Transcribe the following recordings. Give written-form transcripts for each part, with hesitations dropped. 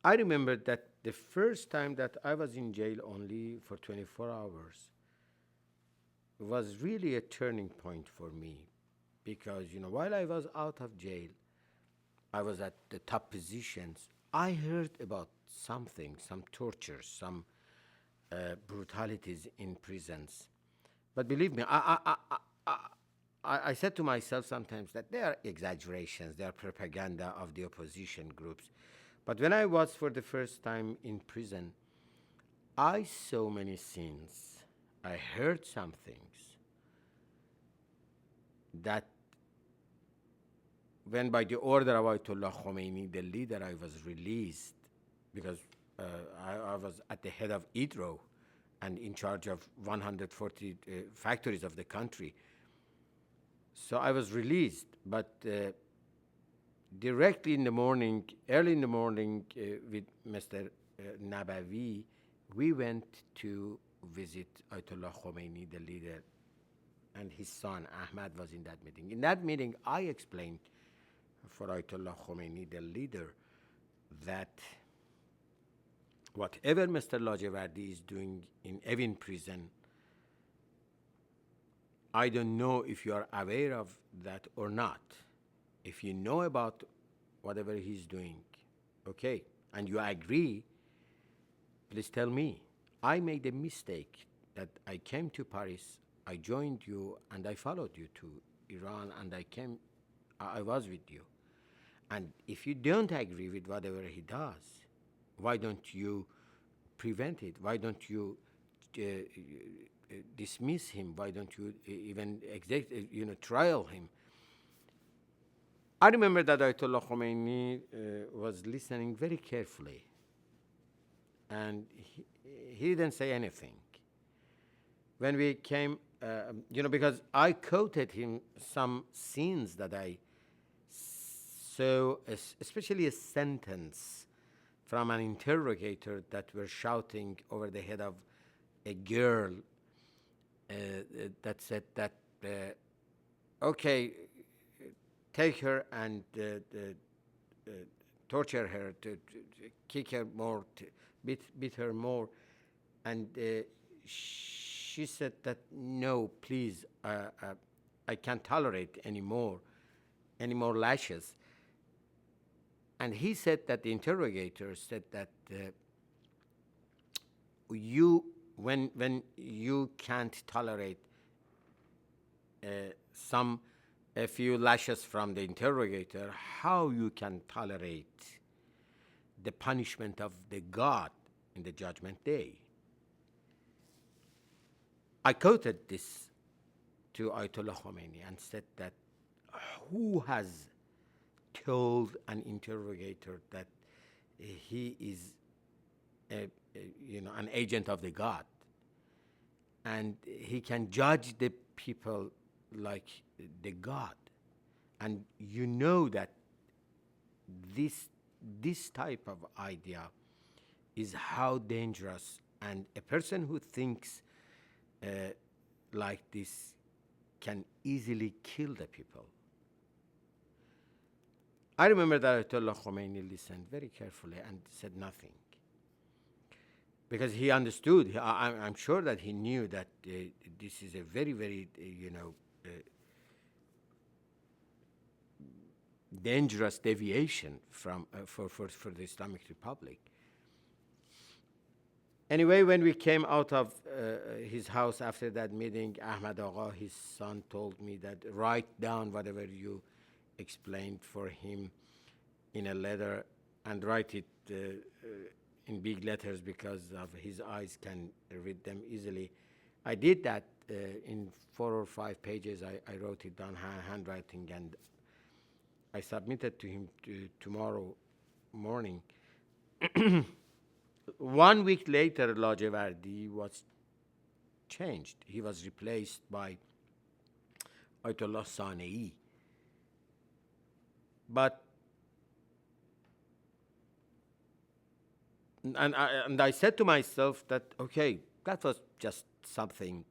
I remember that the first time that I was in jail only for 24 hours was really a turning point for me because, while I was out of jail, I was at the top positions. I heard about something, some torture, some brutalities in prisons. But believe me, I said to myself sometimes that they are exaggerations, they are propaganda of the opposition groups. But when I was for the first time in prison, I saw many scenes. I heard some things that when by the order of Ayatollah Khomeini, the leader, I was released because I was at the head of IDRO and in charge of 140 factories of the country. So I was released, but directly in the morning, early in the morning, with Mr. Nabavi, we went to visit Ayatollah Khomeini, the leader, and his son Ahmad was in that meeting. In that meeting, I explained for Ayatollah Khomeini, the leader, that whatever Mr. Logivardi is doing in Evin Prison, I don't know if you are aware of that or not. If you know about whatever he's doing, okay, and you agree, please tell me. I made a mistake that I came to Paris, I joined you, and I followed you to Iran, and I was with you. And if you don't agree with whatever he does, why don't you prevent it? Why don't you dismiss him? Why don't you even trial him? I remember that Ayatollah Khomeini was listening very carefully, and he didn't say anything. When we came, because I quoted him some scenes that I saw, especially a sentence from an interrogator that were shouting over the head of a girl that said that, okay, take her and torture her, to kick her more, to beat her more. And she said that, no, please, I can't tolerate any more lashes. And he said that the interrogator said that when you can't tolerate a few lashes from the interrogator, how you can tolerate the punishment of the God in the judgment day? I quoted this to Ayatollah Khomeini and said that, who has told an interrogator that he is an agent of the God, and he can judge the people like the God? And you know that this type of idea is how dangerous, and a person who thinks like this can easily kill the people. I remember that Ayatollah Khomeini listened very carefully and said nothing, because he understood. I'm sure that he knew that this is a very, very, dangerous deviation from for the Islamic Republic. Anyway, when we came out of his house after that meeting, Ahmad Agha, his son, told me that write down whatever you explained for him in a letter and write it in big letters because of his eyes can read them easily. I did that in 4 or 5 pages. I wrote it down handwriting, and I submitted to him tomorrow morning. 1 week later, Logivardi was changed. He was replaced by Ayatollah Sanei. But I said to myself that, okay, that was just something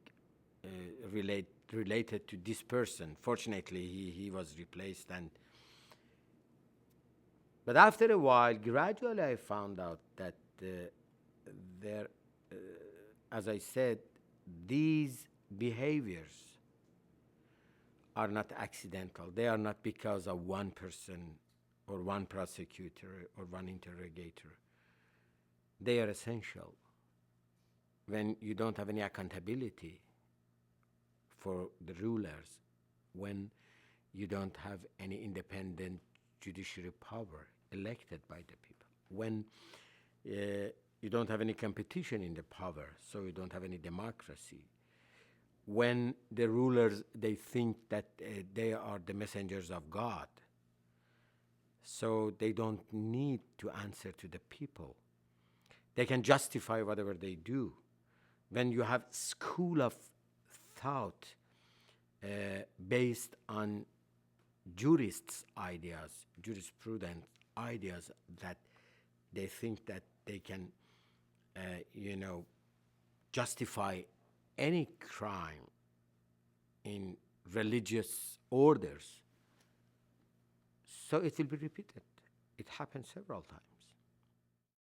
related to this person. Fortunately, he was replaced, and But after a while, gradually I found out that there, as I said, these behaviors are not accidental. They are not because of one person or one prosecutor or one interrogator. They are essential. When you don't have any accountability for the rulers, when you don't have any independent judiciary power elected by the people, when you don't have any competition in the power, so you don't have any democracy, when the rulers, they think that they are the messengers of God, so they don't need to answer to the people. They can justify whatever they do. When you have school of thought based on jurists' ideas, jurisprudent ideas, that they think that they can, justify any crime in religious orders, so it will be repeated. It happened several times.